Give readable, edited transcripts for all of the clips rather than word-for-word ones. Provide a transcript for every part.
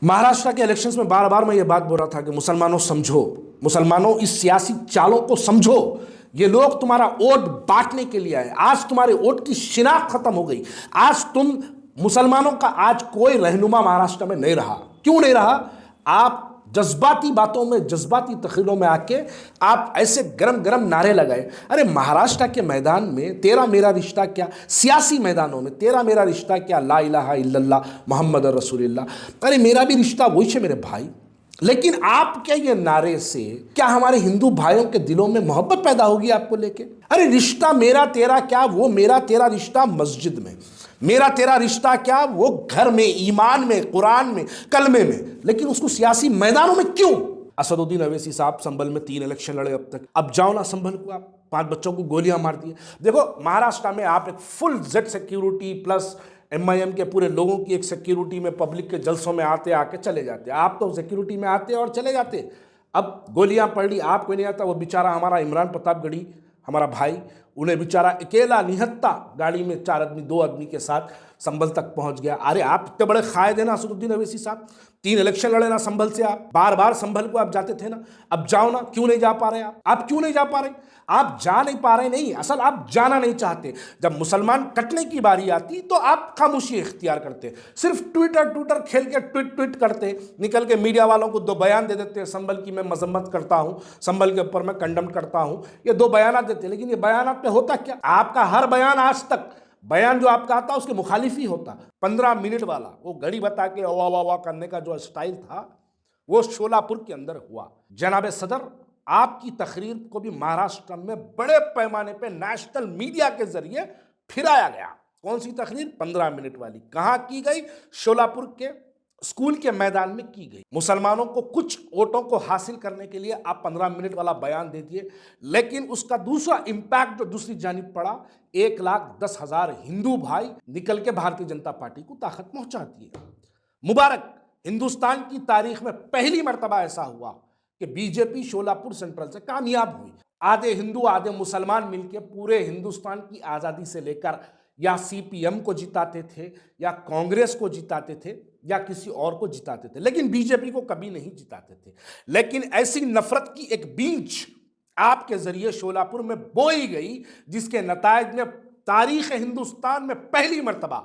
महाराष्ट्र के इलेक्शंस में बार बार मैं ये बात बोल रहा था कि मुसलमानों समझो, मुसलमानों इस सियासी चालों को समझो। ये लोग तुम्हारा वोट बांटने के लिए आए। आज तुम्हारे वोट की शिनाख्त खत्म हो गई। आज तुम मुसलमानों का आज कोई रहनुमा महाराष्ट्र में नहीं रहा। क्यों नहीं रहा? आप जज्बाती बातों में, जज्बाती तकरीरों में आके आप ऐसे गरम गरम नारे लगाए। अरे महाराष्ट्र के मैदान में तेरा मेरा रिश्ता क्या, सियासी मैदानों में तेरा मेरा रिश्ता क्या, ला इलाहा इल्लल्लाह मोहम्मद रसूलुल्लाह। अरे मेरा भी रिश्ता वही है मेरे भाई। लेकिन आप क्या ये नारे से क्या हमारे हिंदू भाइयों के दिलों में मोहब्बत पैदा होगी आपको लेके? अरे रिश्ता मेरा तेरा क्या, वो मेरा तेरा रिश्ता मस्जिद में, मेरा तेरा रिश्ता क्या वो घर में, ईमान में, कुरान में, कलमे में। लेकिन उसको सियासी मैदानों में क्यों? असदुद्दीन अवैसी साहब संभल में 3 इलेक्शन लड़े अब तक। अब जाओ ना संभल को, आप 5 बच्चों को गोलियां मार दी। देखो महाराष्ट्र में आप एक full Z security plus MIM के पूरे लोगों की एक सिक्योरिटी में पब्लिक के जलसों में आते आके चले जाते। आप तो सिक्योरिटी में आते और चले जाते। अब गोलियां पड़ ली, आपको नहीं आता। वो बेचारा हमारा इमरान प्रतापगढ़ी हमारा भाई, उन्हें बेचारा अकेला निहत्ता गाड़ी में 4 आदमी 2 आदमी के साथ संभल तक पहुंच गया। अरे आप इतने बड़े कायद है ना असदुद्दीन अवैसी साहब, 3 इलेक्शन लड़े ना संभल से, आप बार बार संभल को आप जाते थे ना। अब जाओ ना, क्यों नहीं जा पा रहे आप क्यों नहीं जा पा रहे? आप जा नहीं पा रहे नहीं, असल आप जाना नहीं चाहते। जब मुसलमान कटने की बारी आती तो आप खामोशी इख्तियार करते, सिर्फ ट्विटर खेल के ट्वीट करते, निकल के मीडिया वालों को 2 बयान दे देते, संभल की मैं मजम्मत करता हूं, संभल के ऊपर मैं कंडम करता हूं, ये 2 बयान देते। लेकिन ये बयान पे होता क्या? आपका हर बयान आज तक बयान जो आपका आता उसके मुखालिफ ही होता। 15 मिनट वाला वो घड़ी बता के वाह वाह वाह करने का जो स्टाइल था वो शोलापुर के अंदर हुआ। जनाब सदर, आपकी तकरीर को भी महाराष्ट्र में बड़े पैमाने पे नेशनल मीडिया के जरिए फिराया गया। कौन सी तकरीर? 15 मिनट वाली। कहां की गई? शोलापुर के स्कूल के मैदान में की गई। मुसलमानों को कुछ वोटों को हासिल करने के लिए आप 15 मिनट वाला बयान दे दिए, लेकिन उसका दूसरा इंपैक्ट जो दूसरी जानिब पड़ा, 1,10,000 हिंदू भाई निकल के भारतीय जनता पार्टी को ताकत पहुंचा दिए। मुबारक, हिंदुस्तान की तारीख में पहली मर्तबा ऐसा हुआ कि बीजेपी शोलापुर सेंट्रल से कामयाब हुई। आधे हिंदू आधे मुसलमान मिलकर पूरे हिंदुस्तान की आज़ादी से लेकर या CPM को जिताते थे या कांग्रेस को जिताते थे या किसी और को जिताते थे, लेकिन बीजेपी को कभी नहीं जिताते थे। लेकिन ऐसी नफरत की एक बीज आपके जरिए शोलापुर में बोई गई, जिसके नतायज में तारीख हिंदुस्तान में पहली मर्तबा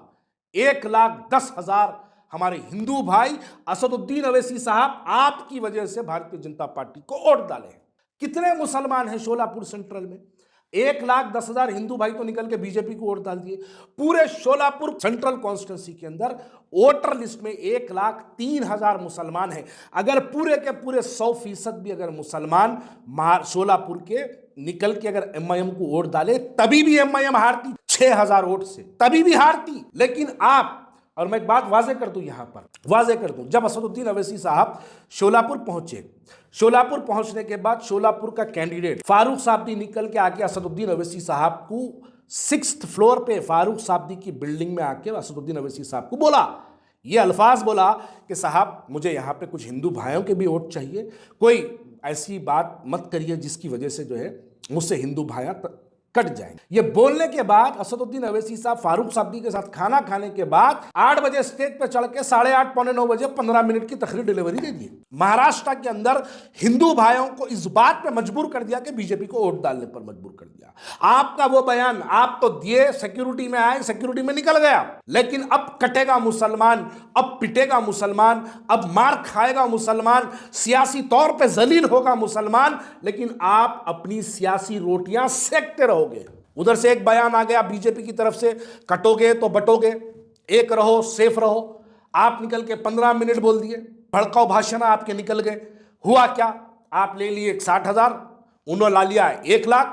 1,10,000 हमारे हिंदू भाई असदुद्दीन अवैसी साहब आपकी वजह से भारतीय जनता पार्टी को वोट डाले। कितने मुसलमान हैं शोलापुर सेंट्रल में? 1,10,000 हिंदू भाई तो निकल के बीजेपी को वोट डाल दिए। पूरे शोलापुर सेंट्रल कॉन्स्टिट्यूंसी के अंदर वोटर लिस्ट में 1,03,000 मुसलमान हैं। अगर पूरे के पूरे 100% भी अगर मुसलमान शोलापुर के निकल के अगर MIM को वोट डाले, तभी भी MIM हारती 6,000 वोट से, तभी भी हारती। लेकिन आप, और मैं एक बात वाजे कर दूं, यहां पर वाजे कर दूं, जब असदुद्दीन अवैसी साहब शोलापुर पहुंचे, शोलापुर पहुंचने के बाद शोलापुर का कैंडिडेट फारूक साब्दी निकल के आके असदुद्दीन अवैसी साहब को 6th फ्लोर पे फारूक साब्दी की बिल्डिंग में आके असदुद्दीन अवैसी साहब को बोला, ये अल्फाज बोला कि साहब मुझे यहाँ पे कुछ हिंदू भाइयों के भी वोट चाहिए, कोई ऐसी बात मत करिए जिसकी वजह से जो है मुझसे हिंदू भाइयां कट जाएंगे। ये बोलने के बाद असदुद्दीन अवैसी साहब फारूक साब्दी के साथ खाना खाने के बाद 8 बजे स्टेज पे चढ़ के 8:30 पौने 9 बजे 15 मिनट की तकरीर डिलीवरी दे दी। महाराष्ट्र के अंदर हिंदू भाइयों को इस बात पे मजबूर कर दिया कि बीजेपी को वोट डालने पर मजबूर कर दिया। आपका वो बयान आप तो दिए, सिक्योरिटी में आए, सिक्योरिटी में निकल गया, लेकिन अब कटेगा मुसलमान, अब पिटेगा मुसलमान, अब मार खाएगा मुसलमान, सियासी तौर पर जलील होगा मुसलमान, लेकिन आप अपनी सियासी रोटियां सेकते रहो। उधर से एक बयान आ गया बीजेपी की तरफ से, कटोगे तो बटोगे, एक रहो सेफ रहो। आप निकल के 15 मिनट बोल दिए, भड़काऊ भाषण आपके निकल गए। हुआ क्या? आप ले लिए 60,000, उन्होंने ला लिया 1,00,000,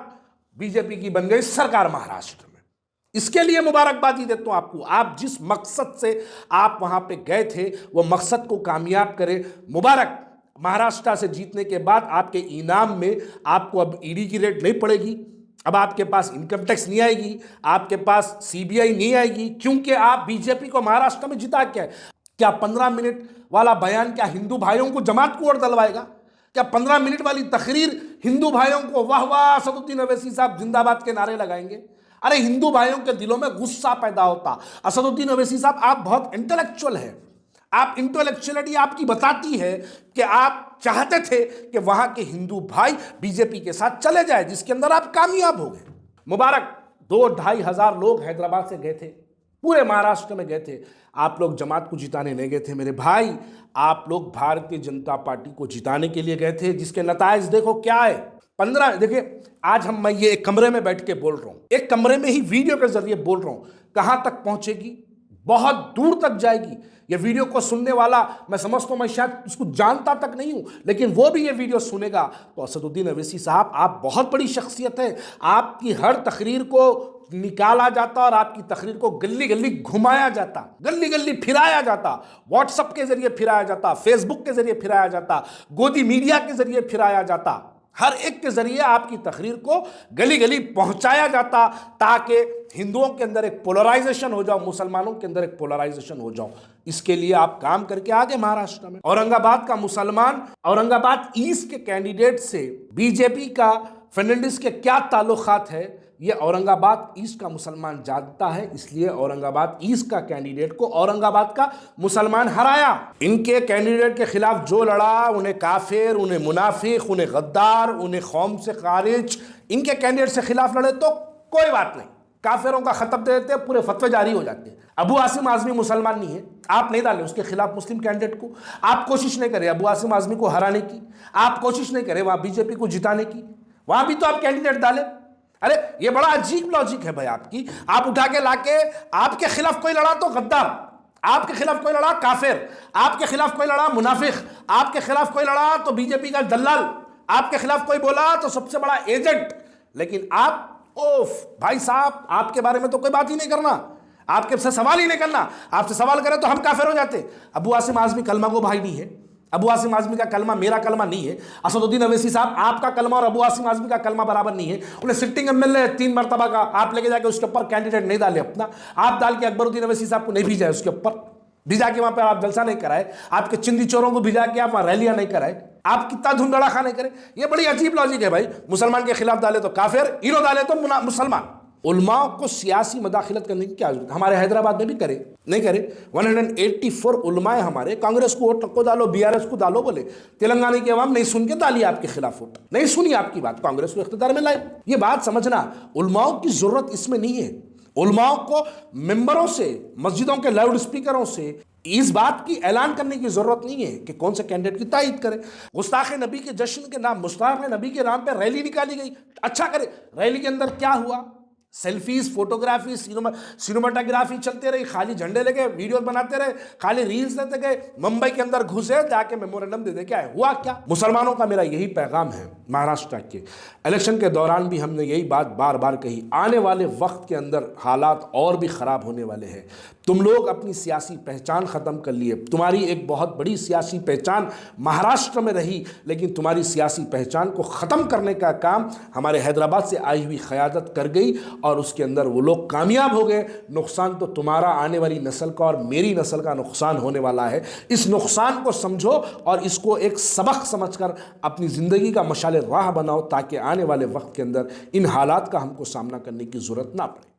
बीजेपी की बन गई सरकार महाराष्ट्र में। इसके लिए मुबारकबादी देता हूं आपको। आप जिस मकसद से आप वहां पे गए थे वो मकसद को कामयाब करें। मुबारक, महाराष्ट्र से जीतने के बाद आपके इनाम में आपको अब ED की रेड नहीं पड़ेगी, अब आपके पास इनकम टैक्स नहीं आएगी, आपके पास CBI नहीं आएगी, क्योंकि आप बीजेपी को महाराष्ट्र में जिता के। क्या 15 मिनट वाला बयान क्या हिंदू भाइयों को जमात को वोट दिलवाएगा? क्या 15 मिनट वाली तकरीर हिंदू भाइयों को वाह वाह असदुद्दीन अवैसी साहब जिंदाबाद के नारे लगाएंगे? अरे हिंदू भाइयों के दिलों में गुस्सा पैदा होता। असदुद्दीन अवैसी साहब, आप बहुत इंटेलेक्चुअल है, आप इंटेलेक्चुअलिटी आपकी बताती है कि आप चाहते थे कि वहां के हिंदू भाई बीजेपी के साथ चले जाए, जिसके अंदर आप कामयाब हो गए। मुबारक, 2-2.5 हजार लोग हैदराबाद से गए थे, पूरे महाराष्ट्र में गए थे। आप लोग जमात को जिताने नहीं गए थे मेरे भाई, आप लोग भारतीय जनता पार्टी को जिताने के लिए गए थे, जिसके नताइज देखो क्या है। 15 देखिए, आज मैं ये एक कमरे में बैठ के बोल रहा हूं, एक कमरे में ही वीडियो के जरिए बोल रहा हूं, कहां तक पहुंचेगी, बहुत दूर तक जाएगी। ये वीडियो को सुनने वाला, मैं समझता हूं, मैं शायद उसको जानता तक नहीं हूं, लेकिन वो भी ये वीडियो सुनेगा तो असदुद्दीन अवैसी साहब, आप बहुत बड़ी शख्सियत है, आपकी हर तकरीर को निकाला जाता और आपकी तकरीर को गली गली घुमाया जाता, गली गली फिराया जाता, व्हाट्सएप के जरिए फिराया जाता, फेसबुक के जरिए फिराया जाता, गोदी मीडिया के जरिए फिराया जाता, हर एक के जरिए आपकी तकरीर को गली गली पहुंचाया जाता, ताकि हिंदुओं के अंदर एक पोलराइजेशन हो जाओ, मुसलमानों के अंदर एक पोलराइजेशन हो जाओ। इसके लिए आप काम करके आगे महाराष्ट्र में औरंगाबाद का मुसलमान, औरंगाबाद ईस्ट के कैंडिडेट से बीजेपी का फर्नांडिस के क्या ताल्लुकात है, ये औरंगाबाद ईस्ट का मुसलमान जानता है। इसलिए औरंगाबाद ईस्ट का कैंडिडेट को औरंगाबाद का मुसलमान हराया। इनके कैंडिडेट के खिलाफ जो लड़ा, उन्हें काफिर, उन्हें मुनाफिक, उन्हें गद्दार, उन्हें कौम से खारिज, इनके कैंडिडेट से खिलाफ लड़े तो कोई बात नहीं, काफिरों का खत्म दे देते, पूरे फतवे जारी हो जाते हैं। अबू आसिम आजमी मुसलमान नहीं है, आप नहीं डालें उसके खिलाफ मुस्लिम कैंडिडेट को, आप कोशिश नहीं करें अबू आसिम आजमी को हराने की, आप कोशिश नहीं करें वहां बीजेपी को जिताने की, वहां भी तो आप कैंडिडेट डालें। अरे ये बड़ा अजीब लॉजिक है भाई आपकी, आप उठा के लाके आपके खिलाफ कोई लड़ा तो गद्दार, आपके खिलाफ कोई लड़ा काफिर, आपके खिलाफ कोई लड़ा मुनाफिक, आपके खिलाफ कोई लड़ा तो बीजेपी का दलाल, आपके खिलाफ कोई बोला तो सबसे बड़ा एजेंट। लेकिन आप ओफ भाई साहब, आपके बारे में तो कोई बात ही नहीं करना, आपके से सवाल ही नहीं करना, आपसे सवाल करें तो हम काफिर हो जाते। अबू आसिम आजमी कलमा को भाई नहीं है, अबू आसिम आजमी का कलमा मेरा कलमा नहीं है। असदुद्दीन अवैसी साहब, आपका कलमा और अबू आसिम आजमी का कलमा बराबर नहीं है। उन्हें सिटिंग एमएलए 3 मरतबा का, आप लेके जाके उसके ऊपर कैंडिडेट नहीं डाले अपना, आप डाल के अकबरुद्दीन अवैसी साहब को नहीं भेजा उसके ऊपर, भिजा के वहां पर आप जलसा नहीं कराए, आपके चिंदी चोरों को भिजा के आप वहां रैलियां नहीं कराए, आप कितना धुंधड़ाखा नहीं करे। ये बड़ी अजीब लॉजिक है भाई, मुसलमान के खिलाफ डाले तो काफिर, इनो डाले तो मुसलमान। उलमाओं को सियासी मदाखिलत करने की क्या जरूरत है, हमारे हैदराबाद में भी करे नहीं करे। 184 उलमाए हमारे, कांग्रेस को वोट को डालो, बीआरएस को डालो बोले, तेलंगाना की अवाम नहीं सुन के डाली आपके खिलाफ वोट, नहीं सुनी आपकी बात, कांग्रेस को इख्तियार में लाए। ये बात समझना, उलमाओं की जरूरत इसमें नहीं है। उलमाओं को मेंबरों से, मस्जिदों के लाउड स्पीकरों से इस बात की ऐलान करने की जरूरत नहीं है कि कौन से कैंडिडेट की तायद करे। गुस्ताखे नबी के जश्न के नाम, मुस्ताखे नबी के नाम पर रैली निकाली गई, अच्छा करे, रैली के अंदर क्या हुआ, सेल्फीज, फोटोग्राफी, सिनेमाटोग्राफी चलते रही, खाली झंडे लेके वीडियो बनाते रहे, खाली रील्स देते गए, मुंबई के अंदर घुसे, जाके मेमोरेंडम दे दे, क्या है हुआ क्या। मुसलमानों का मेरा यही पैगाम है, महाराष्ट्र के इलेक्शन के दौरान भी हमने यही बात बार बार कही, आने वाले वक्त के अंदर हालात और भी ख़राब होने वाले हैं। तुम लोग अपनी सियासी पहचान ख़त्म कर लिए, तुम्हारी एक बहुत बड़ी सियासी पहचान महाराष्ट्र में रही, लेकिन तुम्हारी सियासी पहचान को ख़त्म करने का काम हमारे हैदराबाद से आई हुई क़यादत कर गई और उसके अंदर वो लोग कामयाब हो गए। नुकसान तो तुम्हारा, आने वाली नस्ल का और मेरी नस्ल का नुकसान होने वाला है। इस नुकसान को समझो और इसको एक सबक समझकर अपनी ज़िंदगी का मशाल राह बनाओ, ताकि आने वाले वक्त के अंदर इन हालात का हमको सामना करने की ज़रूरत ना पड़े।